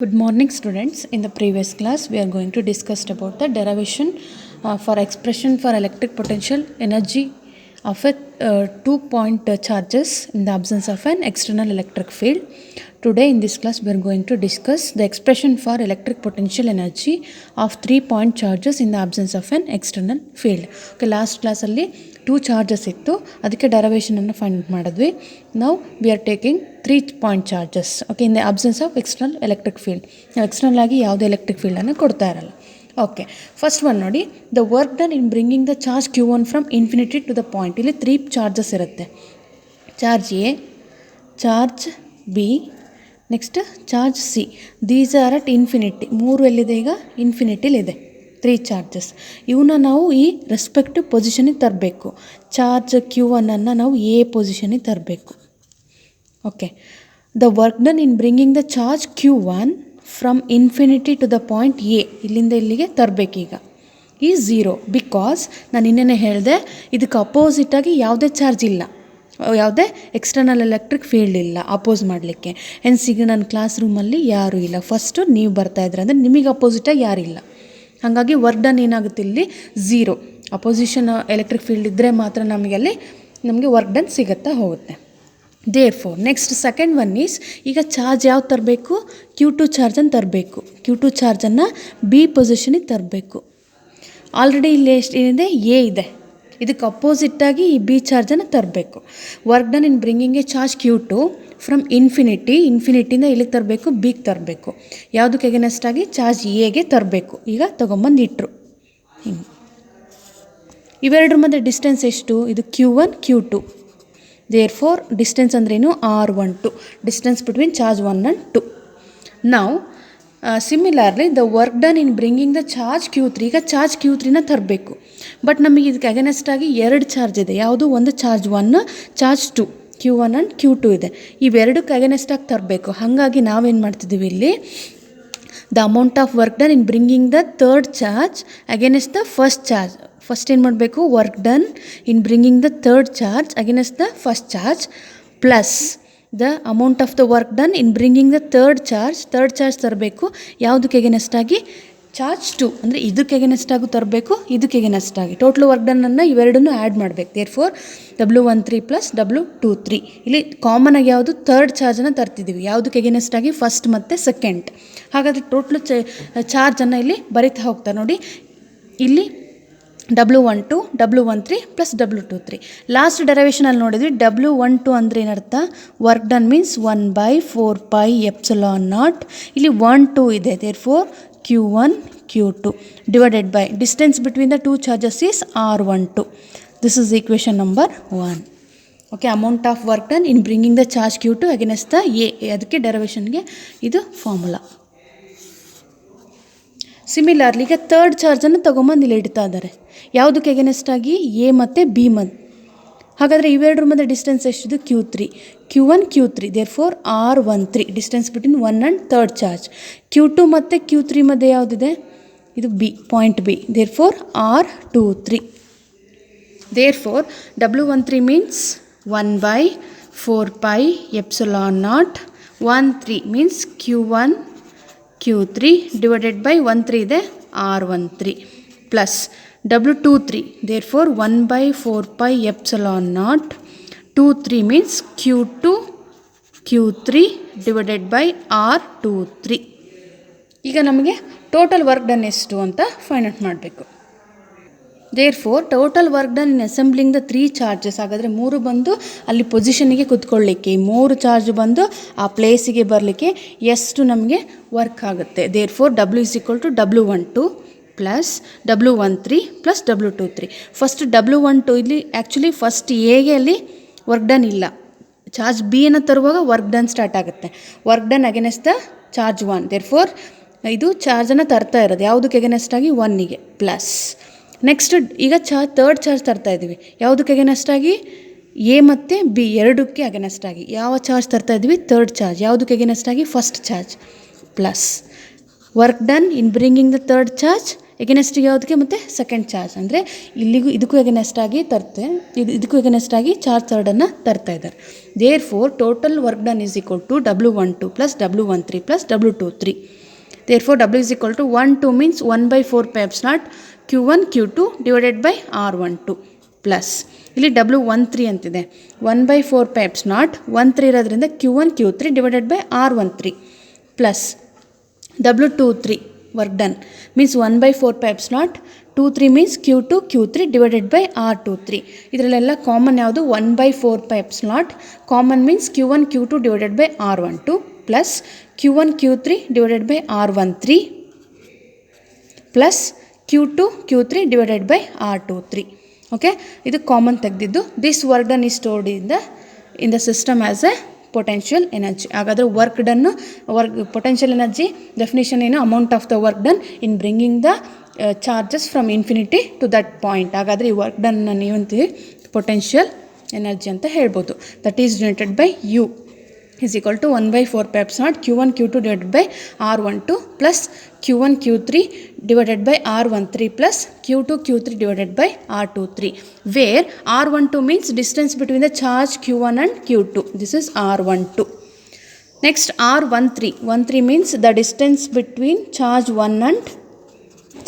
Good morning, students. In the previous class, we are going to discuss about the derivation for expression for electric potential energy of a 2-point charges in the absence of an external electric field. Today, in this class, we are going to discuss the expression for electric potential energy of 3-point charges in the absence of an external field. Okay, last class alli 2 charges ittu, ಅದಕ್ಕೆ derivation ಅನ್ನು find ಮಾಡಿದ್ವಿ. Now we are taking 3-point charges. Okay, in the absence of external electric field. External ಆಗಿ ಯಾವುದೇ electric ಫೀಲ್ಡನ್ನು ಕೊಡ್ತಾ ಇರಲ್ಲ. Okay, first one ನೋಡಿ, the work done in bringing the charge Q1 from infinity to the point. ಇಲ್ಲಿ 3 charges ಇರುತ್ತೆ. Charge A, charge B, next charge C. These are at infinity. 3 ಎಲ್ಲಿದೆ ಈಗ? ಇನ್ಫಿನಿಟಿಲಿದೆ 3 ಚಾರ್ಜಸ್. ಇವನ್ನ ನಾವು ಈ ರೆಸ್ಪೆಕ್ಟಿವ್ ಪೊಸಿಷನಿಗೆ ತರಬೇಕು. ಚಾರ್ಜ್ Q1 ನಾವು ಎ ಪೊಸಿಷನಿಗೆ ತರಬೇಕು. Okay, the work done in bringing the charge Q1 from infinity to the point A, ಇಲ್ಲಿಂದ ಇಲ್ಲಿಗೆ ತರಬೇಕೀಗ, ಈ 0. ಬಿಕಾಸ್ ನಾನು ಇನ್ನೇನೆ ಹೇಳಿದೆ, ಇದಕ್ಕೆ ಅಪೋಸಿಟಾಗಿ ಯಾವುದೇ ಚಾರ್ಜ್ ಇಲ್ಲ, ಯಾವುದೇ ಎಕ್ಸ್ಟರ್ನಲ್ ಎಲೆಕ್ಟ್ರಿಕ್ ಫೀಲ್ಡ್ ಇಲ್ಲ ಅಪೋಸ್ ಮಾಡಲಿಕ್ಕೆ. ಹೆನ್ಸ್ ಈಗ ನನ್ನ ಕ್ಲಾಸ್ ರೂಮಲ್ಲಿ ಯಾರೂ ಇಲ್ಲ. ಫಸ್ಟು ನೀವು ಬರ್ತಾಯಿದ್ರೆ ಅಂದರೆ ನಿಮಗೆ ಅಪೋಸಿಟಾಗಿ ಯಾರಿಲ್ಲ. ಹಾಗಾಗಿ ವರ್ಕ್ ಡನ್ ಏನಾಗುತ್ತೆ ಇಲ್ಲಿ 0. ಅಪೋಸಿಷನ್ ಎಲೆಕ್ಟ್ರಿಕ್ ಫೀಲ್ಡ್ ಇದ್ದರೆ ಮಾತ್ರ ನಮಗೆ ವರ್ಕ್ ಡನ್ ಸಿಗುತ್ತಾ ಹೋಗುತ್ತೆ. Therefore next second one is, ಈಗ ಚಾರ್ಜ್ ಯಾವ್ದು ತರಬೇಕು? Q2 ಚಾರ್ಜನ್ನು ತರಬೇಕು. Q2 ಚಾರ್ಜನ್ನು ಬಿ ಪೊಸಿಷನಿಗೆ ತರಬೇಕು. ಆಲ್ರೆಡಿ ಇಲ್ಲಿ ಏನಿದೆ? ಎ ಇದೆ. ಇದಕ್ಕೆ ಅಪೋಸಿಟ್ಟಾಗಿ ಈ ಬಿ ಚಾರ್ಜನ್ನು ತರಬೇಕು. Work done in bringing a charge Q2 from ಇನ್ಫಿನಿಟಿಯಿಂದ ಇಲ್ಲಿಗೆ ತರಬೇಕು, ಬಿಗೆ ತರಬೇಕು. ಯಾವುದಕ್ಕೆ ಎಗನೆಸ್ಟಾಗಿ? ಚಾರ್ಜ್ ಎಗೆ ತರಬೇಕು. ಈಗ ತೊಗೊಂಬಂದು ಇಟ್ಟರು. ಹಿಂಗೆ ಇವೆರಡರ ಮಧ್ಯೆ ಡಿಸ್ಟೆನ್ಸ್ ಎಷ್ಟು? ಇದು Q1 Q2. ದೇರ್ಫೋರ್ ಡಿಸ್ಟೆನ್ಸ್ ಅಂದ್ರೇನು? R12, distance between charge 1 and 2. ನಾವು similarly the work done in bringing the charge Q3. ಈಗ ಚಾರ್ಜ್ Q3ನ ತರಬೇಕು. ಬಟ್ ನಮಗೆ ಇದಕ್ಕೆ ಅಗೇನೆಸ್ಟಾಗಿ 2 ಚಾರ್ಜ್ ಇದೆ. ಯಾವುದು? ಒಂದು charge 1, charge 2, Q1 and Q2 ಇದೆ. ಇವೆರಡಕ್ಕೆ ಅಗೇನೆಸ್ಟಾಗಿ ತರಬೇಕು. ಹಾಗಾಗಿ ನಾವೇನು ಮಾಡ್ತಿದ್ದೀವಿ ಇಲ್ಲಿ, the amount of work done in bringing the third charge against the first charge. First ಏನು ಮಾಡಬೇಕು? Work done in bringing the third charge against the first charge plus the amount of the work done in bringing the third charge ತರಬೇಕು. ಯಾವುದಕ್ಕೆ ಎಗನೆಸ್ಟಾಗಿ? Charge 2. ಅಂದರೆ ಇದಕ್ಕೆ ಎಗನೆಸ್ಟಾಗೂ ತರಬೇಕು, ಇದಕ್ಕೆ ಎಗನೆಸ್ಟಾಗಿ. Total work ಡನ್ನನ್ನು ಇವೆರಡನ್ನೂ add ಮಾಡಬೇಕು. Therefore W13 plus W23. ಇಲ್ಲಿ common ಆಗಿ ಯಾವುದು? ಥರ್ಡ್ ಚಾರ್ಜನ್ನು ತರ್ತಿದ್ದೀವಿ. ಯಾವುದಕ್ಕೆ ಎಗನೆಸ್ಟಾಗಿ? ಫಸ್ಟ್ ಮತ್ತು ಸೆಕೆಂಡ್. ಹಾಗಾದರೆ ಟೋಟ್ಲು ಚಾರ್ಜನ್ನು ಇಲ್ಲಿ ಬರಿತಾ ಹೋಗ್ತಾರೆ ನೋಡಿ. ಇಲ್ಲಿ W12, W13 plus W23. Last ಡೆರೈವೇಷನಲ್ಲಿ ನೋಡಿದ್ವಿ. W12 ಅಂದರೆ ಏನರ್ಥ? Work done means 1/4πε0. ಇಲ್ಲಿ 1, 2 ಇದೆ. Therefore Q1 Q2 divided by distance between the 2 charges is R12. This is equation number 1. Okay, amount of work done in bringing the charge Q2 against the A. ಅದಕ್ಕೆ ಡೆರೈವೇಷನ್ಗೆ ಇದು formula. Similarly ಈಗ third ಚಾರ್ಜನ್ನು ತೊಗೊಂಬಂದು ಇಲ್ಲಿ ಇಡ್ತಾ ಇದ್ದಾರೆ. ಯಾವುದಕ್ಕೆ ಎಗನೆಸ್ಟಾಗಿ? ಎ ಮತ್ತು ಬಿ ಮಧ್ಯ. ಹಾಗಾದರೆ ಇವೆರಡರ ಮಧ್ಯೆ ಡಿಸ್ಟೆನ್ಸ್ ಎಷ್ಟಿದೆ? Q1 Q3. Therefore R13, distance between 1 and third charge. Q2 ಮತ್ತು Q3 ಮಧ್ಯೆ ಯಾವುದಿದೆ? ಇದು B, point B. Therefore R23. Therefore W13 means 1/4πε0. 13 means Q1 Q3 divided by 13 ಇದೆ R13 plus W23. Therefore 1/4πε0. 23 means Q2 Q3 divided by R23. ಈಗ ನಮಗೆ total work done ಎಷ್ಟು ಅಂತ find out ಮಾಡಬೇಕು. Therefore total work done in assembling the 3 charges. ಹಾಗಾದರೆ 3 ಬಂದು ಅಲ್ಲಿ ಪೊಸಿಷನಿಗೆ ಕುತ್ಕೊಳ್ಳಿಕ್ಕೆ, 3 charge ಬಂದು ಆ ಪ್ಲೇಸಿಗೆ ಬರಲಿಕ್ಕೆ ಎಷ್ಟು ನಮಗೆ ವರ್ಕ್ ಆಗುತ್ತೆ? Therefore W = W12 plus W13 plus W23. First W12 ಇಲ್ಲಿ ಆ್ಯಕ್ಚುಲಿ ಫಸ್ಟ್ ಎಗೆ ಅಲ್ಲಿ ವರ್ಕ್ ಡನ್ ಇಲ್ಲ. ಚಾರ್ಜ್ ಬಿಯನ್ನು ತರುವಾಗ ವರ್ಕ್ ಡನ್ ಸ್ಟಾರ್ಟ್ ಆಗುತ್ತೆ. Work done against the charge 1. Therefore ಇದು ಚಾರ್ಜನ್ನು ತರ್ತಾ ಇರೋದು ಯಾವುದಕ್ಕೆ ಅಗೇನೆಸ್ಟಾಗಿ? 1ಗೆ ಪ್ಲಸ್ ನೆಕ್ಸ್ಟ್ ಈಗ ಥರ್ಡ್ ಚಾರ್ಜ್ ತರ್ತಾ ಇದ್ದೀವಿ. ಯಾವುದಕ್ಕೆ ಅಗೇನೆಸ್ಟಾಗಿ? ಎ ಮತ್ತು ಬಿ ಎರಡಕ್ಕೆ ಅಗೇನೆಸ್ಟಾಗಿ. ಯಾವ ಚಾರ್ಜ್ ತರ್ತಾ ಇದ್ದೀವಿ? Third charge. ಯಾವುದಕ್ಕೆ ಅಗೇನೆಸ್ಟಾಗಿ? First charge plus work done in bringing the third charge ಎಗನೆಸ್ಟಿಗೆ ಯಾವುದಕ್ಕೆ ಮತ್ತು ಸೆಕೆಂಡ್ ಚಾರ್ಜ್, ಅಂದರೆ ಇಲ್ಲಿಗೂ ಇದಕ್ಕೂ ಎಗನೆಸ್ಟ್ ಆಗಿ ತರ್ತೆ, ಇದಕ್ಕೂ ಎಗನೆಸ್ಟ್ ಆಗಿ ಚಾರ್ಜ್ ಥರ್ಡನ್ನು ತರ್ತಾ ಇದ್ದಾರೆ. Therefore total work done is equal to W12 plus W13 plus W23. Therefore W is equal to 1 2 means 1/4 pi epsilon Q1 Q2 divided by R12 plus ಇಲ್ಲಿ W13 ಅಂತಿದೆ 1/4 pi epsilon 13 ಇರೋದ್ರಿಂದ Q1 Q3 divided by R13 plus W23 work done means 1/4 pi epsilon 23 means Q2 Q3 divided by R23. ಇದರಲ್ಲೆಲ್ಲ common ಯಾವುದು 1/4 pi epsilon, common means Q1 Q2 divided by R12 plus Q1 Q3 divided by R13 plus Q2 Q3 divided by R23. Okay, ಇದು common ತೆಗೆದಿದ್ದು. This work done is stored in the system as a potential energy. ಹಾಗಾದರೆ work ಡನ್ನು potential energy definition ಏನು, amount of the work done in bringing the charges from infinity to that point. ಹಾಗಾದರೆ ಈ work ಡನ್ನ ನೀವಂತೀವಿ potential energy ಅಂತ ಹೇಳ್ಬೋದು. That is denoted by U is equal to 1/4 pi epsilon Q1 Q2 divided by R12 plus Q1 Q3 divided by R13 plus Q2 Q3 divided by R23, where R12 means distance between the charge Q1 and Q2. This is R12. Next R13 means the distance between charge 1 and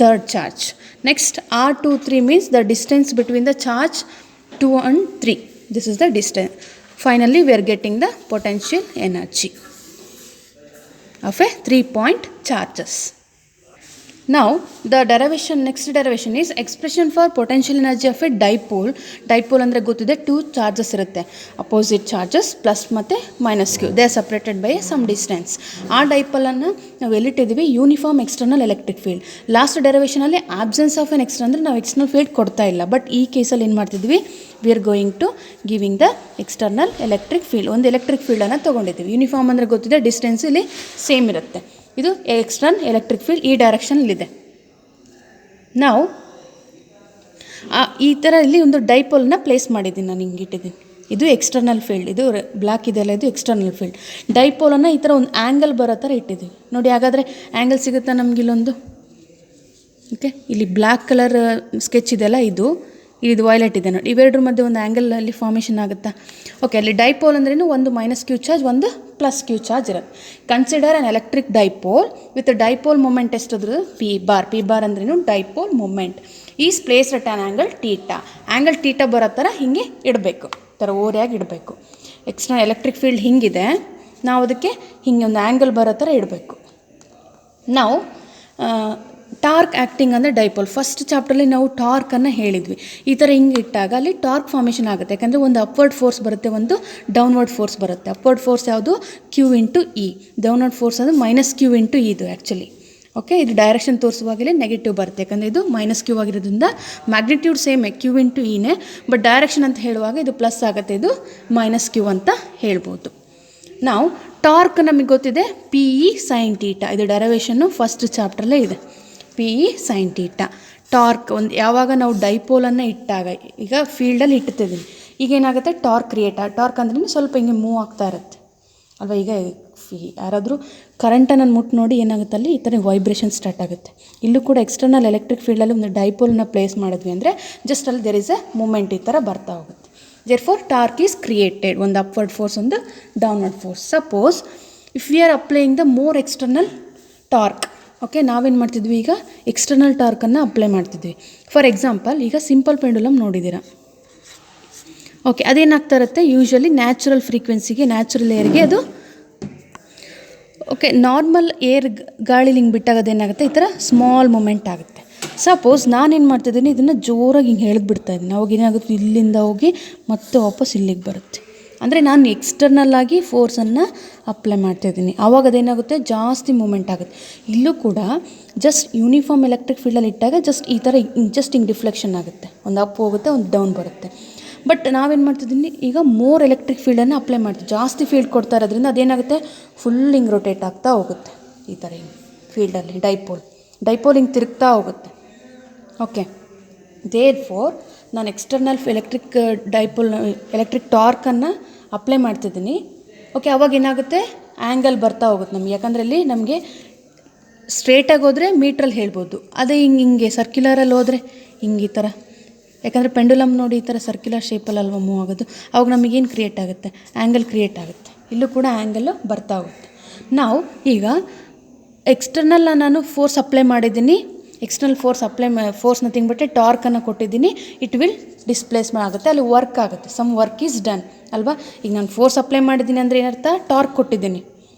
third charge. Next R23 means the distance between the charge 2 and 3. This is the distance. Finally, we are getting the potential energy of a 3-point charges. Now, the next derivation is expression for potential energy of a dipole. Dipole ಅಂದರೆ ಗೊತ್ತಿದೆ, 2 charges ಇರುತ್ತೆ, opposite charges plus ಮತ್ತು minus Q. They are separated by some distance. ಆ ಡೈಪೋಲನ್ನು ನಾವು ಎಲ್ಲಿಟ್ಟಿದ್ದೀವಿ, uniform external electric field. Last ಡೈರವೇಷನಲ್ಲಿ absence of an external ಅಂದರೆ ನಾವು ಎಕ್ಸ್ಟರ್ನಲ್ ಫೀಲ್ಡ್ ಕೊಡ್ತಾ ಇಲ್ಲ, ಬಟ್ ಈ ಕೇಸಲ್ಲಿ ಏನು ಮಾಡ್ತಿದ್ವಿ, we are going to giving the external electric field. ಒಂದು ಎಲೆಕ್ಟ್ರಿಕ್ ಫೀಲ್ಡನ್ನು ತೊಗೊಂಡಿದ್ದೀವಿ. ಯೂನಿಫಾರ್ಮ್ ಅಂದರೆ ಗೊತ್ತಿದೆ, ಡಿಸ್ಟೆನ್ಸ್ ಇಲ್ಲಿ ಸೇಮ್ ಇರುತ್ತೆ. ಇದು ಎಕ್ಸ್ಟರ್ನಲ್ ಎಲೆಕ್ಟ್ರಿಕ್ ಫೀಲ್ಡ್ ಈ ಡೈರೆಕ್ಷನಲ್ಲಿದೆ. ನಾವು ಈ ಥರ ಇಲ್ಲಿ ಒಂದು ಡೈಪೋಲ್ನ ಪ್ಲೇಸ್ ಮಾಡಿದ್ದೀನಿ, ನಾನು ಹಿಂಗೆ ಇಟ್ಟಿದ್ದೀನಿ. ಇದು ಎಕ್ಸ್ಟರ್ನಲ್ ಫೀಲ್ಡ್, ಇದು ಬ್ಲ್ಯಾಕ್ ಇದೆಲ್ಲ, ಇದು ಎಕ್ಸ್ಟರ್ನಲ್ ಫೀಲ್ಡ್. ಡೈಪೋಲನ್ನು ಈ ಥರ ಒಂದು ಆ್ಯಂಗಲ್ ಬರೋ ಥರ ಇಟ್ಟಿದ್ದೀವಿ ನೋಡಿ. ಹಾಗಾದರೆ ಆ್ಯಂಗಲ್ ಸಿಗುತ್ತಾ ನಮಗಿಲ್ಲೊಂದು? ಓಕೆ, ಇಲ್ಲಿ ಬ್ಲ್ಯಾಕ್ ಕಲರ್ ಸ್ಕೆಚ್ ಇದೆಲ್ಲ, ಇದು ವೈಲೆಟ್ ಇದೆ ನೋಡಿ. ಇವೆರಡರ ಮಧ್ಯೆ ಒಂದು ಆ್ಯಂಗಲ್ ಅಲ್ಲಿ ಫಾರ್ಮೇಷನ್ ಆಗುತ್ತಾ? ಓಕೆ, ಅಲ್ಲಿ ಡೈಪೋಲ್ ಅಂದ್ರೇನು, ಒಂದು ಮೈನಸ್ Q ಚಾರ್ಜ್, ಒಂದು ಪ್ಲಸ್ Q ಚಾರ್ಜ್ ಇರುತ್ತೆ. Consider an electric dipole with dipole moment ಎಷ್ಟಾದ್ರೂ P ಬಾರ್ ಅಂದ್ರೇನು, dipole moment is placed at an angle theta. Angle theta ಬರೋ ಥರ ಹಿಂಗೆ ಇಡಬೇಕು, ಥರ ಓರೆಯಾಗಿ ಇಡಬೇಕು. ಎಕ್ಸ್ಟರ್ನಲ್ ಎಲೆಕ್ಟ್ರಿಕ್ ಫೀಲ್ಡ್ ಹಿಂಗಿದೆ, ನಾವು ಅದಕ್ಕೆ ಹಿಂಗೆ ಒಂದು ಆ್ಯಂಗಲ್ ಬರೋ ಥರ ಇಡಬೇಕು. ನಾವು ಟಾರ್ಕ್ ಆ್ಯಕ್ಟಿಂಗ್ ಅಂದರೆ ಡೈಪೋಲ್. ಫಸ್ಟ್ ಚಾಪ್ಟ್ರಲ್ಲಿ ನಾವು ಟಾರ್ಕನ್ನು ಹೇಳಿದ್ವಿ. ಈ ಥರ ಹಿಂಗೆ ಇಟ್ಟಾಗ ಅಲ್ಲಿ ಟಾರ್ಕ್ ಫಾರ್ಮೇಷನ್ ಆಗುತ್ತೆ, ಯಾಕಂದರೆ ಒಂದು ಅಪ್ವರ್ಡ್ ಫೋರ್ಸ್ ಬರುತ್ತೆ, ಒಂದು ಡೌನ್ವರ್ಡ್ ಫೋರ್ಸ್ ಬರುತ್ತೆ. ಅಪ್ವರ್ಡ್ ಫೋರ್ಸ್ ಯಾವುದು, Q into E. Downward force ಅದು ಮೈನಸ್ Q ಇಂಟು ಇದು ಆ್ಯಕ್ಚುಲಿ. ಓಕೆ, ಇದು ಡೈರೆಕ್ಷನ್ ತೋರಿಸುವಾಗಲೇ ನೆಗೆಟಿವ್ ಬರುತ್ತೆ, ಯಾಕಂದರೆ ಇದು ಮೈನಸ್ Q ಆಗಿರೋದ್ರಿಂದ ಮ್ಯಾಗ್ನಿಟ್ಯೂಡ್ ಸೇಮೇ Q ಇಂಟು ಇನೇ, ಬಟ್ ಡೈರೆಕ್ಷನ್ ಅಂತ ಹೇಳುವಾಗ ಇದು ಪ್ಲಸ್ ಆಗುತ್ತೆ, ಇದು ಮೈನಸ್ Q ಅಂತ ಹೇಳ್ಬೋದು. ನಾವು ಟಾರ್ಕ್ ನಮಗೆ ಗೊತ್ತಿದೆ, PE sin θ. ಇದು ಡೈರವೇಷನ್ನು ಫಸ್ಟ್ ಚಾಪ್ಟ್ರಲ್ಲೇ ಇದೆ, PE sin θ. ಟಾರ್ಕ್ ಒಂದು ಯಾವಾಗ ನಾವು ಡೈಪೋಲನ್ನು ಇಟ್ಟಾಗ, ಈಗ ಫೀಲ್ಡಲ್ಲಿ ಇಟ್ಟಿದ್ದೀವಿ, ಈಗ ಏನಾಗುತ್ತೆ, ಟಾರ್ಕ್ ಕ್ರಿಯೇಟ್. ಟಾರ್ಕ್ ಅಂದ್ರೆ ಸ್ವಲ್ಪ ಹಿಂಗೆ ಮೂವ್ ಆಗ್ತಾ ಇರುತ್ತೆ ಅಲ್ವಾ. ಈಗ ಯಾರಾದರೂ ಕರೆಂಟನ್ನು ಮುಟ್ಟು ನೋಡಿ ಏನಾಗುತ್ತೆ, ಅಲ್ಲಿ ಈ ಥರ ವೈಬ್ರೇಷನ್ ಸ್ಟಾರ್ಟ್ ಆಗುತ್ತೆ. ಇಲ್ಲೂ ಕೂಡ ಎಕ್ಸ್ಟರ್ನಲ್ ಎಲೆಕ್ಟ್ರಿಕ್ ಫೀಲ್ಡಲ್ಲಿ ಒಂದು ಡೈಪೋಲನ್ನ ಪ್ಲೇಸ್ ಮಾಡಿದ್ವಿ ಅಂದರೆ ಜಸ್ಟ್ ಅಲ್ಲಿ ದೇರ್ ಇಸ್ ಎ ಮೂಮೆಂಟ್ ಈ ಥರ ಬರ್ತಾ ಹೋಗುತ್ತೆ. ದೇರ್ಫೋರ್ ಟಾರ್ಕ್ ಈಸ್ ಕ್ರಿಯೇಟೆಡ್, ಒಂದು ಅಪ್ವರ್ಡ್ ಫೋರ್ಸ್, ಒಂದು downward force. Suppose if we are applying the more external torque, okay, ನಾವೇನು ಮಾಡ್ತಿದ್ವಿ, ಈಗ ಎಕ್ಸ್ಟರ್ನಲ್ ಟಾರ್ಕನ್ನು ಅಪ್ಲೈ ಮಾಡ್ತಿದ್ವಿ. ಫಾರ್ ಎಕ್ಸಾಂಪಲ್, ಈಗ ಸಿಂಪಲ್ ಪೆಂಡುಲಮ್ ನೋಡಿದ್ದೀರಾ, ಓಕೆ, ಅದೇನಾಗ್ತಾ ಇರುತ್ತೆ, ಯೂಶ್ವಲಿ ನ್ಯಾಚುರಲ್ ಫ್ರೀಕ್ವೆನ್ಸಿಗೆ, ನ್ಯಾಚುರಲ್ ಏರ್ಗೆ ಅದು ಓಕೆ, ನಾರ್ಮಲ್ ಏರ್ ಗಾಳಿಲಿ ಹಿಂಗೆ ಬಿಟ್ಟಾಗ ಅದೇನಾಗುತ್ತೆ, ಈ ಥರ ಸ್ಮಾಲ್ ಮೂಮೆಂಟ್ ಆಗುತ್ತೆ. ಸಪೋಸ್ ನಾನೇನು ಮಾಡ್ತಿದ್ದೀನಿ, ಇದನ್ನು ಜೋರಾಗಿ ಹಿಂಗೆ ಎಳೆದ್ಬಿಡ್ತಾ ಇದ್ದೀನಿ, ಅವಾಗ ಏನಾಗುತ್ತೆ, ಇಲ್ಲಿಂದ ಹೋಗಿ ಮತ್ತೆ ವಾಪಸ್ ಇಲ್ಲಿಗೆ ಬರುತ್ತೆ. ಅಂದರೆ ನಾನು ಎಕ್ಸ್ಟರ್ನಲ್ ಆಗಿ ಫೋರ್ಸನ್ನು ಅಪ್ಲೈ ಮಾಡ್ತಾಯಿದ್ದೀನಿ, ಆವಾಗ ಅದೇನಾಗುತ್ತೆ, ಜಾಸ್ತಿ ಮೂಮೆಂಟ್ ಆಗುತ್ತೆ. ಇಲ್ಲೂ ಕೂಡ ಜಸ್ಟ್ ಯೂನಿಫಾರ್ಮ್ ಎಲೆಕ್ಟ್ರಿಕ್ ಫೀಲ್ಡಲ್ಲಿ ಇಟ್ಟಾಗ ಜಸ್ಟ್ ಈ ಥರ ಜಸ್ಟ್ ಹಿಂಗೆ ಡಿಫ್ಲೆಕ್ಷನ್ ಆಗುತ್ತೆ, ಒಂದು ಅಪ್ ಹೋಗುತ್ತೆ, ಒಂದು ಡೌನ್ ಬರುತ್ತೆ. ಬಟ್ ನಾವೇನು ಮಾಡ್ತಿದ್ದೀನಿ, ಈಗ ಮೋರ್ ಎಲೆಕ್ಟ್ರಿಕ್ ಫೀಲ್ಡನ್ನು ಅಪ್ಲೈ ಮಾಡ್ತೀವಿ, ಜಾಸ್ತಿ ಫೀಲ್ಡ್ ಕೊಡ್ತಾ ಇರೋದ್ರಿಂದ ಅದೇನಾಗುತ್ತೆ, ಫುಲ್ ಹಿಂಗೆ ರೊಟೇಟ್ ಆಗ್ತಾ ಹೋಗುತ್ತೆ. ಈ ಥರ ಹಿಂಗೆ ಫೀಲ್ಡಲ್ಲಿ ಡೈಪೋಲ್ ಹಿಂಗೆ ತಿರುಗ್ತಾ ಹೋಗುತ್ತೆ. ಓಕೆ, ದೇರ್ಫೋರ್ ನಾನು ಎಕ್ಸ್ಟರ್ನಲ್ ಎಲೆಕ್ಟ್ರಿಕ್ ಟಾರ್ಕನ್ನು ಅಪ್ಲೈ ಮಾಡ್ತಿದ್ದೀನಿ. ಓಕೆ, ಅವಾಗ ಏನಾಗುತ್ತೆ, ಆ್ಯಂಗಲ್ ಬರ್ತಾ ಹೋಗುತ್ತೆ ನಮಗೆ, ಯಾಕಂದರೆ ಇಲ್ಲಿ ನಮಗೆ ಸ್ಟ್ರೇಟಾಗಿ ಹೋದರೆ ಮೀಟ್ರಲ್ಲಿ ಹೇಳ್ಬೋದು. ಅದೇ ಹಿಂಗೆ ಸರ್ಕ್ಯುಲರಲ್ಲಿ ಹೋದರೆ ಹಿಂಗೆ ಈ ಥರ, ಯಾಕಂದರೆ ಪೆಂಡುಲಮ್ ನೋಡಿ ಈ ಥರ ಸರ್ಕ್ಯುಲರ್ ಶೇಪಲ್ಲಿ ಅಲ್ವಾ ಮೂವ್ ಆಗೋದು, ಅವಾಗ ನಮಗೇನು ಕ್ರಿಯೇಟ್ ಆಗುತ್ತೆ, ಆ್ಯಂಗಲ್ ಕ್ರಿಯೇಟ್ ಆಗುತ್ತೆ. ಇಲ್ಲೂ ಕೂಡ ಆ್ಯಂಗಲ್ಲು ಬರ್ತಾ ಹೋಗುತ್ತೆ. ನಾವು ಈಗ ಎಕ್ಸ್ಟರ್ನಲ್ ನಾನು ಫೋರ್ಸ್ ಅಪ್ಲೈ ಮಾಡಿದ್ದೀನಿ, ಎಕ್ಸ್ಟರ್ನಲ್ ಫೋರ್ಸ್ ನಥಿಂಗ್ ಬಟ್ ಟಾರ್ಕನ್ನು ಕೊಟ್ಟಿದ್ದೀನಿ, ಇಟ್ ವಿಲ್ ಡಿಸ್ಪ್ಲೇಸ್ಮೆಂಟ್ ಆಗುತ್ತೆ, ಅಲ್ಲಿ ವರ್ಕ್ ಆಗುತ್ತೆ, ಸಮ್ ವರ್ಕ್ ಈಸ್ ಡನ್ ಅಲ್ವಾ. ಈಗ ನಾನು ಫೋರ್ಸ್ ಅಪ್ಲೈ ಮಾಡಿದ್ದೀನಿ ಅಂದರೆ ಏನರ್ಥ, ಟಾರ್ಕ್ ಕೊಟ್ಟಿದ್ದೀನಿ.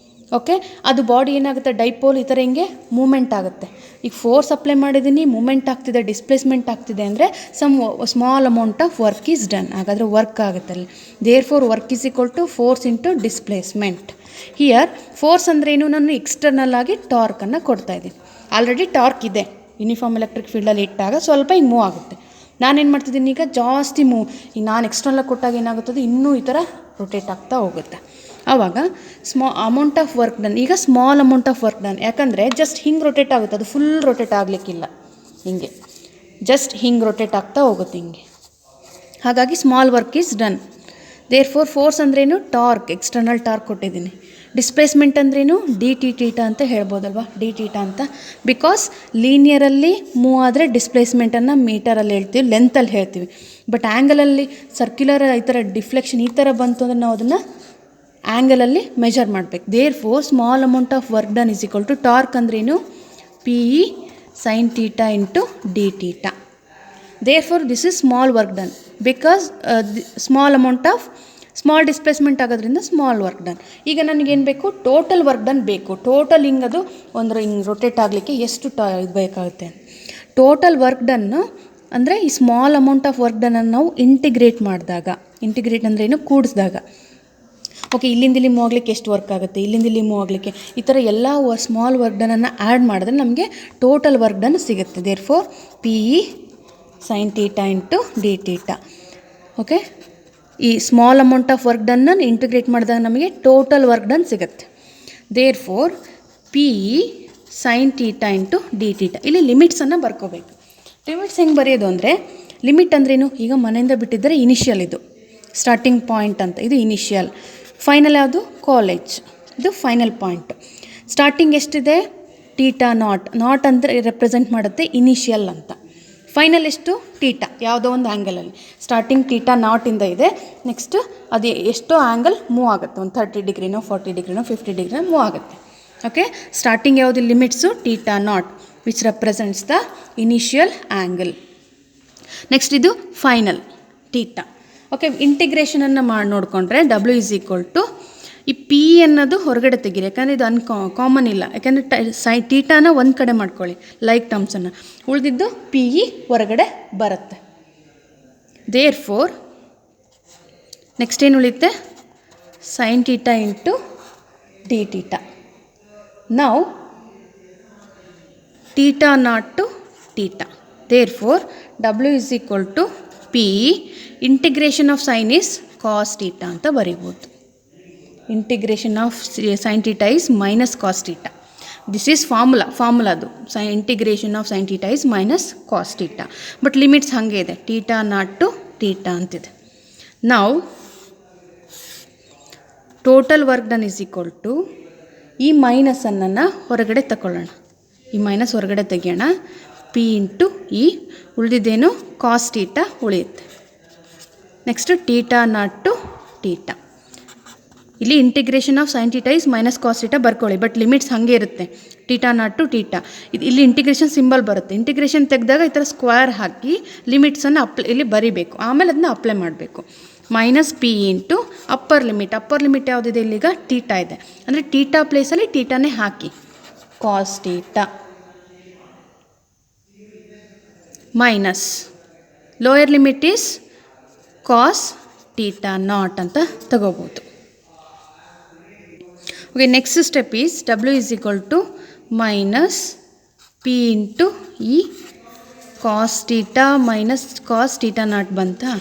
ಓಕೆ, ಅದು ಬಾಡಿ ಏನಾಗುತ್ತೆ, ಡೈಪೋಲ್ ಈ ಥರ ಹಿಂಗೆ ಮೂಮೆಂಟ್ ಆಗುತ್ತೆ. ಈಗ ಫೋರ್ಸ್ ಅಪ್ಲೈ ಮಾಡಿದ್ದೀನಿ, ಮೂಮೆಂಟ್ ಆಗ್ತಿದೆ, ಡಿಸ್ಪ್ಲೇಸ್ಮೆಂಟ್ ಆಗ್ತಿದೆ ಅಂದರೆ some small amount of work is done, ಹಾಗಾದರೆ ವರ್ಕ್ ಆಗುತ್ತೆ ಅಲ್ಲಿ. Therefore work is equal to force into displacement. Here force ಅಂದ್ರೇನು, ನಾನು ಎಕ್ಸ್ಟರ್ನಲ್ ಆಗಿ ಟಾರ್ಕನ್ನು ಕೊಡ್ತಾಯಿದ್ದೀನಿ. ಆಲ್ರೆಡಿ ಟಾರ್ಕ್ ಇದೆ, ಯೂನಿಫಾರ್ಮ್ ಎಲೆಕ್ಟ್ರಿಕ್ ಫೀಲ್ಡಲ್ಲಿ ಇಟ್ಟಾಗ ಸ್ವಲ್ಪ ಹಿಂಗೆ ಮೂವ್ ಆಗುತ್ತೆ. ನಾನೇನು ಮಾಡ್ತಿದ್ದೀನಿ ಈಗ, ಜಾಸ್ತಿ ಈಗ ನಾನು ಎಕ್ಸ್ಟರ್ನಲ್ ಕೊಟ್ಟಾಗ ಏನಾಗುತ್ತದೆ, ಇನ್ನೂ ಈ ಥರ ರೊಟೇಟ್ ಆಗ್ತಾ ಹೋಗುತ್ತೆ. ಆವಾಗ ಅಮೌಂಟ್ ಆಫ್ ವರ್ಕ್ ಡನ್, ಈಗ small amount of work done, ಯಾಕಂದರೆ ಜಸ್ಟ್ ಹಿಂಗೆ ರೊಟೇಟ್ ಆಗುತ್ತೆ, ಅದು ಫುಲ್ ರೊಟೇಟ್ ಆಗಲಿಕ್ಕಿಲ್ಲ, ಹಿಂಗೆ ಜಸ್ಟ್ ಹಿಂಗೆ ರೊಟೇಟ್ ಆಗ್ತಾ ಹೋಗುತ್ತೆ ಹಿಂಗೆ, ಹಾಗಾಗಿ small work is done. Therefore force ಅಂದ್ರೇನು, ಟಾರ್ಕ್, ಎಕ್ಸ್ಟರ್ನಲ್ ಟಾರ್ಕ್ ಕೊಟ್ಟಿದ್ದೀನಿ. ಡಿಸ್ಪ್ಲೇಸ್ಮೆಂಟ್ ಅಂದ್ರೇನು, ಡಿ ಟಿ ಟೀಟಾ ಅಂತ ಹೇಳ್ಬೋದಲ್ವಾ, ಡಿ ಟೀಟಾ ಅಂತ. ಬಿಕಾಸ್ ಲೀನಿಯರಲ್ಲಿ ಮೂವ್ ಆದರೆ ಡಿಸ್ಪ್ಲೇಸ್ಮೆಂಟನ್ನು ಮೀಟರಲ್ಲಿ ಹೇಳ್ತೀವಿ, ಲೆಂತಲ್ಲಿ ಹೇಳ್ತೀವಿ. ಬಟ್ ಆ್ಯಂಗಲಲ್ಲಿ ಸರ್ಕ್ಯುಲರ್ ಈ ಥರ ಡಿಫ್ಲೆಕ್ಷನ್ ಈ ಥರ ಬಂತು ಅಂದರೆ ನಾವು ಅದನ್ನು ಆ್ಯಂಗಲಲ್ಲಿ ಮೆಜರ್ ಮಾಡಬೇಕು. Therefore small amount of work done is equal to torque ಅಂದ್ರೇನು, P E sine theta into D theta. Therefore this is small work done, because small amount of small displacement ಆಗೋದ್ರಿಂದ small work done. ಈಗ ನನಗೇನು ಬೇಕು, total work done ಬೇಕು. Total ಹಿಂಗದು ಒಂದು ಹಿಂಗೆ rotate ಆಗಲಿಕ್ಕೆ ಎಷ್ಟು ಇದು ಬೇಕಾಗುತ್ತೆ. ಟೋಟಲ್ ವರ್ಕ್ ಡನ್ನು ಅಂದರೆ ಈ ಸ್ಮಾಲ್ ಅಮೌಂಟ್ ಆಫ್ ವರ್ಕ್ ಡನ್ನನ್ನು ನಾವು ಇಂಟಿಗ್ರೇಟ್ ಮಾಡಿದಾಗ, ಇಂಟಿಗ್ರೇಟ್ ಅಂದರೆ ಏನು, ಕೂಡಿಸಿದಾಗ, ಓಕೆ ಇಲ್ಲಿಂದ ಇಲ್ಲಿ ಮೂವ್ ಆಗಲಿಕ್ಕೆ ಎಷ್ಟು ವರ್ಕ್ ಆಗುತ್ತೆ, ಇಲ್ಲಿಂದ ಇಲ್ಲಿ ಮೂವ್ ಆಗಲಿಕ್ಕೆ, ಈ ಥರ ಎಲ್ಲ ಸ್ಮಾಲ್ ವರ್ಕ್ ಡನ್ನನ್ನು ಆ್ಯಡ್ ಮಾಡಿದ್ರೆ ನಮಗೆ ಟೋಟಲ್ ವರ್ಕ್ ಡನ್ ಸಿಗುತ್ತೆ. Therefore P E sine theta into D theta. Okay, ಈ ಸ್ಮಾಲ್ ಅಮೌಂಟ್ ಆಫ್ ವರ್ಕ್ ಡನ್ನನ್ನು ಇಂಟಿಗ್ರೇಟ್ ಮಾಡಿದಾಗ ನಮಗೆ ಟೋಟಲ್ ವರ್ಕ್ ಡನ್ ಸಿಗುತ್ತೆ. Therefore P E sine theta into D theta. ಇಲ್ಲಿ ಲಿಮಿಟ್ಸನ್ನು ಬರ್ಕೋಬೇಕು. ಲಿಮಿಟ್ಸ್ ಹೆಂಗೆ ಬರೆಯೋದು ಅಂದರೆ, ಲಿಮಿಟ್ ಅಂದ್ರೇನು, ಈಗ ಮನೆಯಿಂದ ಬಿಟ್ಟಿದ್ದರೆ ಇನಿಷಿಯಲ್, ಇದು ಸ್ಟಾರ್ಟಿಂಗ್ ಪಾಯಿಂಟ್ ಅಂತ, ಇದು ಇನಿಷಿಯಲ್. ಫೈನಲ್ ಯಾವುದು, ಕಾಲೇಜ್, ಇದು ಫೈನಲ್ ಪಾಯಿಂಟ್. ಸ್ಟಾರ್ಟಿಂಗ್ ಎಷ್ಟಿದೆ, ಟೀಟಾ ನಾಟ್, ನಾಟ್ ಅಂದರೆ ರೆಪ್ರೆಸೆಂಟ್ ಮಾಡುತ್ತೆ ಇನಿಷಿಯಲ್ ಅಂತ. ಫೈನಲ್ ಎಷ್ಟು, ಟೀಟಾ, ಯಾವುದೋ ಒಂದು ಆ್ಯಂಗಲಲ್ಲಿ ಸ್ಟಾರ್ಟಿಂಗ್ ಟೀಟಾ ನಾಟಿಂದ ಇದೆ, ನೆಕ್ಸ್ಟ್ ಅದು ಎಷ್ಟೋ ಆ್ಯಂಗಲ್ ಮೂವ್ ಆಗುತ್ತೆ, ಒಂದು 30 ಡಿಗ್ರಿನೋ 40 ಡಿಗ್ರಿನೋ 50 ಡಿಗ್ರಿನೋ ಮೂವ್ ಆಗುತ್ತೆ. ಓಕೆ, ಸ್ಟಾರ್ಟಿಂಗ್ ಯಾವುದು, limits theta not which represents the initial angle. Next ಇದು ಫೈನಲ್ ಟೀಟಾ. ಓಕೆ, ಇಂಟಿಗ್ರೇಷನನ್ನು ಮಾಡಿ ನೋಡಿಕೊಂಡ್ರೆ ಡಬ್ಲ್ಯೂ ಇಸ್ ಈಕ್ವಲ್ ಟು ಈ ಪಿ ಅನ್ನೋದು ಹೊರಗಡೆ ತೆಗೀರಿ, ಯಾಕಂದರೆ ಇದು ಕಾಮನ್ ಇಲ್ಲ, ಯಾಕಂದರೆ ಟೀಟಾನ ಒಂದು ಕಡೆ ಮಾಡ್ಕೊಳ್ಳಿ, ಲೈಕ್ ಟರ್ಮ್ಸನ್ನು, ಉಳಿದಿದ್ದು ಪಿ ಇ ಹೊರಗಡೆ ಬರುತ್ತೆ. ದೇರ್ ಫೋರ್ ನೆಕ್ಸ್ಟ್ ಏನು ಉಳಿಯುತ್ತೆ, sine theta into D theta. ನಾವು theta not to theta. Therefore W is equal to P E integration of sine is cos theta ಅಂತ ಬರೀಬೋದು. Integration of sine theta is minus cos theta. This is ಫಾರ್ಮುಲಾದು integration of sine theta is minus cos theta. But limits ಹಾಗೆ ಇದೆ, theta not to theta ಅಂತಿದೆ. ನಾವು total work done is equal to ಈ ಮೈನಸನ್ನು ಹೊರಗಡೆ ತಗೊಳ್ಳೋಣ, ಈ ಮೈನಸ್ ಹೊರಗಡೆ ತೆಗಿಯೋಣ, ಪಿ ಇಂಟು ಇ, ಉಳಿದಿದ್ದೇನು ಕಾಸ್ ಟೀಟಾ ಉಳಿಯುತ್ತೆ. Next theta not to theta. ಇಲ್ಲಿ integration of sine theta is minus cos theta ಬರ್ಕೊಳ್ಳಿ, ಬಟ್ ಲಿಮಿಟ್ಸ್ ಹಾಗೆ ಇರುತ್ತೆ, ಟೀಟಾ ನಾಟ್ ಟು ಟೀಟಾ. ಇಲ್ಲಿ ಇಂಟಿಗ್ರೇಷನ್ ಸಿಂಬಲ್ ಬರುತ್ತೆ, ಇಂಟಿಗ್ರೇಷನ್ ತೆಗೆದಾಗ ಈ ಥರ ಸ್ಕ್ವೇರ್ ಹಾಕಿ ಲಿಮಿಟ್ಸನ್ನು ಇಲ್ಲಿ ಬರೀಬೇಕು, ಆಮೇಲೆ ಅದನ್ನ ಅಪ್ಲೈ ಮಾಡಬೇಕು. Minus P into upper limit ಯಾವುದಿದೆ, ಇಲ್ಲಿಗ ಟೀಟಾ ಇದೆ, ಅಂದರೆ ಟೀಟಾ ಪ್ಲೇಸಲ್ಲಿ ಟೀಟಾನೇ ಹಾಕಿ, cos theta minus lower limit is cos theta not ಅಂತ ತಗೋಬೋದು. Okay, next step is W is equal to minus P into E cos theta minus cos theta not ಬಂತಾ.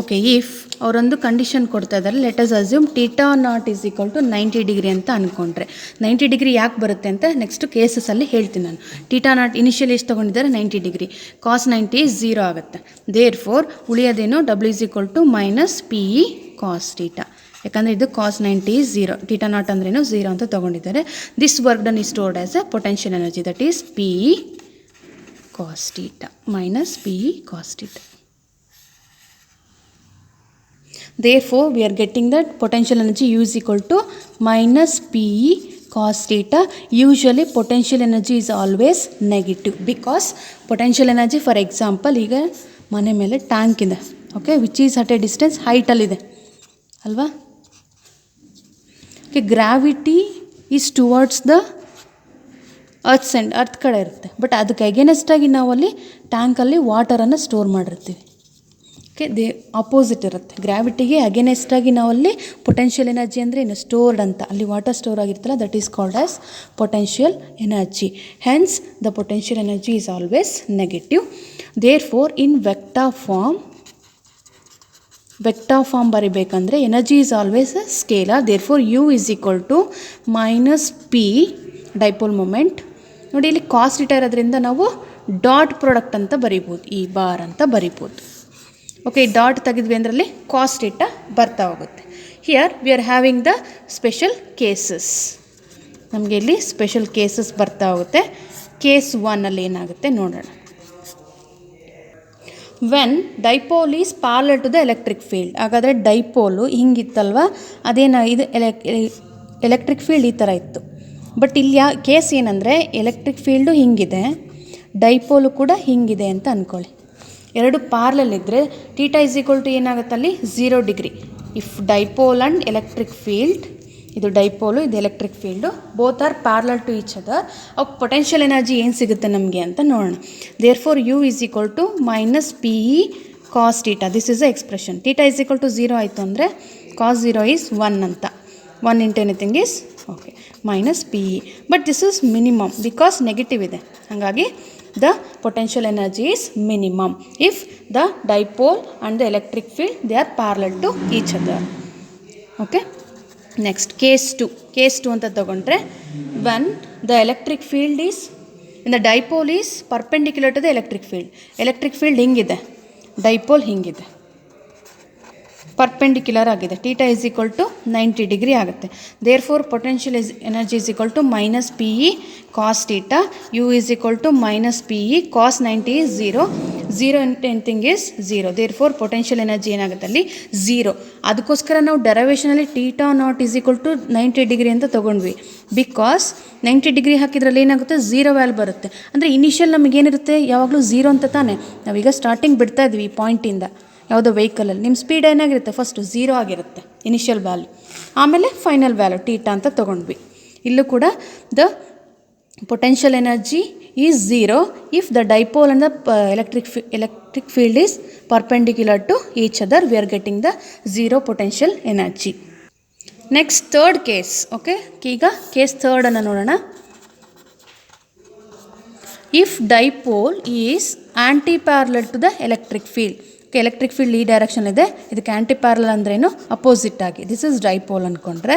ಓಕೆ, ಇಫ್ ಅವರೊಂದು condition ಕೊಡ್ತಾ ಇದ್ದಾರೆ, let us assume theta not is equal to 90 degree ಅಂತ ಅಂದ್ಕೊಂಡ್ರೆ, 90 degree ಯಾಕೆ ಬರುತ್ತೆ ಅಂತ next ಕೇಸಸಲ್ಲಿ ಹೇಳ್ತೀನಿ ನಾನು. ಟೀಟಾ ನಾಟ್ ಇನಿಷಿಯಲಿ ಎಷ್ಟು ತೊಗೊಂಡಿದ್ದಾರೆ, 90 ಡಿಗ್ರಿ, ಕಾಸ್ 90 0 ಆಗುತ್ತೆ. ದೇರ್ ಫೋರ್ ಉಳಿಯೋದೇನು, W is equal to minus P E cos theta. ಯಾಕಂದರೆ ಇದು ಕಾಸ್ 90 ಈಸ್ 0, ಥೀಟಾ ನಾಟ್ ಅಂದ್ರೇನು 0 ಅಂತ ತೊಗೊಂಡಿದ್ದಾರೆ. This work done is stored as a potential energy, that is P E cos theta minus P E cos theta. Therefore, we are getting that potential energy U is equal to minus PE cos theta. Usually, potential energy is always negative because potential energy, for example, ಈಗ ಮನೆ ಮೇಲೆ tank ಇದೆ, okay, which is at a distance ಹೈಟಲ್ಲಿದೆ ಅಲ್ವಾ. Okay, gravity is towards the earth ಕಡೆ ಇರುತ್ತೆ, but ಅದಕ್ಕೆ ಅಗೇನೆಸ್ಟಾಗಿ ನಾವಲ್ಲಿ ಟ್ಯಾಂಕಲ್ಲಿ ವಾಟರನ್ನು ಸ್ಟೋರ್ ಮಾಡಿರ್ತೀವಿ. ಓಕೆ, ಆಪೋಸಿಟ್ ಇರುತ್ತೆ. ಗ್ರಾವಿಟಿಗೆ ಅಗೇನೆಸ್ಟಾಗಿ ನಾವಲ್ಲಿ ಪೊಟೆನ್ಷಿಯಲ್ ಎನರ್ಜಿ ಅಂದರೆ ಏನು, ಸ್ಟೋರ್ಡ್ ಅಂತ, ಅಲ್ಲಿ ವಾಟರ್ ಸ್ಟೋರ್ ಆಗಿರ್ತಲ್ಲ, that is called as potential energy. Hence the potential energy is always negative. Therefore in vector form ಬರಿಬೇಕಂದ್ರೆ energy is always a scalar. Therefore U is equal to minus P dipole moment. ನೋಡಿ, ಇಲ್ಲಿ cos theta ಇರೋದ್ರಿಂದ ನಾವು dot product ಅಂತ ಬರಿಬೋದು, ಈ bar ಅಂತ ಬರಿಬೋದು. ಓಕೆ, ಡಾಟ್ ತೆಗೆದ್ವಿ ಅಂದ್ರಲ್ಲಿ ಕಾಸ್ ಥೀಟಾ ಬರ್ತಾ ಹೋಗುತ್ತೆ. Here we are having the special cases. ನಮಗೆ ಇಲ್ಲಿ ಸ್ಪೆಷಲ್ ಕೇಸಸ್ ಬರ್ತಾ ಹೋಗುತ್ತೆ. ಕೇಸ್ 1 ಏನಾಗುತ್ತೆ ನೋಡೋಣ. When dipole is parallel to the electric field. ಹಾಗಾದರೆ ಡೈಪೋಲು ಹಿಂಗಿತ್ತಲ್ವ, ಅದೇನ ಇದು ಎಲೆಕ್ಟ್ರಿಕ್ ಫೀಲ್ಡ್ ಈ ಥರ ಇತ್ತು. ಬಟ್ ಇಲ್ಲಿ ಕೇಸ್ ಏನಂದರೆ ಎಲೆಕ್ಟ್ರಿಕ್ ಫೀಲ್ಡು ಹಿಂಗಿದೆ, ಡೈಪೋಲು ಕೂಡ ಹಿಂಗಿದೆ ಅಂತ ಅಂದ್ಕೊಳ್ಳಿ. ಎರಡು ಪ್ಯಾರಲಲ್ ಇದ್ದರೆ ಥೀಟಾ ಇಸ್ ಈಕ್ವಲ್ ಟು ಏನಾಗುತ್ತಲ್ಲಿ 0 degree. If dipole and electric field, ಇದು ಡೈಪೋಲು, ಇದು electric field, both are parallel to each other. ಅವು ಪೊಟೆನ್ಷಿಯಲ್ ಎನರ್ಜಿ ಏನು ಸಿಗುತ್ತೆ ನಮಗೆ ಅಂತ ನೋಡೋಣ. Therefore U is equal to minus P E cos theta. This is a expression. Theta is equal to 0 ಆಯಿತು ಅಂದರೆ ಕಾಸ್ 0 ಈಸ್ 1 ಅಂತ, 1 into anything is okay minus P E. But this is minimum because negative ಇದೆ, ಹಾಗಾಗಿ the potential energy is minimum if the dipole and the electric field they are parallel to each other. Okay, next case 2 anta tagondre, when the electric field is in the dipole is perpendicular to the electric field hingide, dipole hingide, perpendicular ಆಗಿದೆ. Theta is equal to 90 degree ಆಗುತ್ತೆ. Therefore potential energy is equal to minus P E cos theta. U is equal to minus P E cos 90 is 0 into anything is 0. Therefore potential energy ಏನಾಗುತ್ತೆ ಅಲ್ಲಿ 0. ಅದಕ್ಕೋಸ್ಕರ ನಾವು ಡೆರವೇಷನಲ್ಲಿ theta naught is equal to 90 degree ಅಂತ ತೊಗೊಂಡ್ವಿ. Because 90 degree ಹಾಕಿದ್ರಲ್ಲಿ ಏನಾಗುತ್ತೆ 0 value ಬರುತ್ತೆ. ಅಂದರೆ ಇನಿಷಿಯಲ್ ನಮಗೇನಿರುತ್ತೆ ಯಾವಾಗಲೂ 0 ಅಂತ ತಾನೆ. ನಾವೀಗ ಸ್ಟಾರ್ಟಿಂಗ್ ಬಿಡ್ತಾ ಇದ್ವಿ ಈ ಪಾಯಿಂಟಿಂದ ಯಾವುದೋ ವೆಹಿಕಲಲ್ಲಿ, ನಿಮ್ಮ ಸ್ಪೀಡ್ ಏನಾಗಿರುತ್ತೆ ಫಸ್ಟು 0 ಆಗಿರುತ್ತೆ ಇನಿಷಿಯಲ್ ವ್ಯಾಲ್ಯೂ, ಆಮೇಲೆ ಫೈನಲ್ ವ್ಯಾಲ್ಯೂ ಥೀಟಾ ಅಂತ ತೊಗೊಂಡ್ವಿ. ಇಲ್ಲೂ ಕೂಡ the potential energy is 0 if the dipole and the electric field is perpendicular to each other. We are getting the 0 potential energy. Next third case. Okay, ಈಗ case 3 ನೋಡೋಣ. If dipole is anti parallel to the electric field. Electric field ಈ direction ಇದೆ, ಇದಕ್ಕೆ anti parallel ಅಂದ್ರೇನು opposite ಆಗಿ, this is dipole ಅಂದ್ಕೊಂಡ್ರೆ.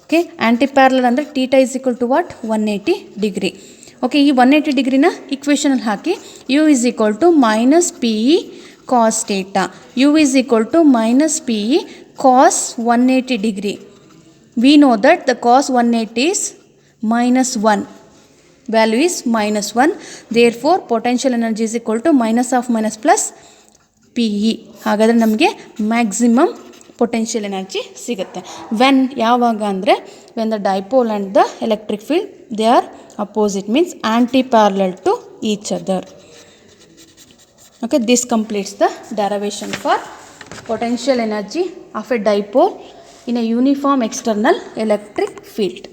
Okay, anti parallel ಅಂದರೆ theta is equal to what 180 degree. Okay, ಈ 180 ಡಿಗ್ರಿನ ಇಕ್ವೇಷನಲ್ಲಿ ಹಾಕಿ U is equal to minus P E cos theta. U is equal to minus P E cos 180 degree. We know that the cos 180 is minus 1. Value is minus 1. Therefore, potential energy is equal to minus of minus plus PE. ಹಾಗಾದರೆ ನಮಗೆ maximum potential energy ಸಿಗುತ್ತೆ. When ಯಾವಾಗ ಅಂದರೆ when the dipole and the electric field they are opposite, means anti parallel to each other. Okay, this completes the derivation for potential energy of a dipole in a uniform external electric field.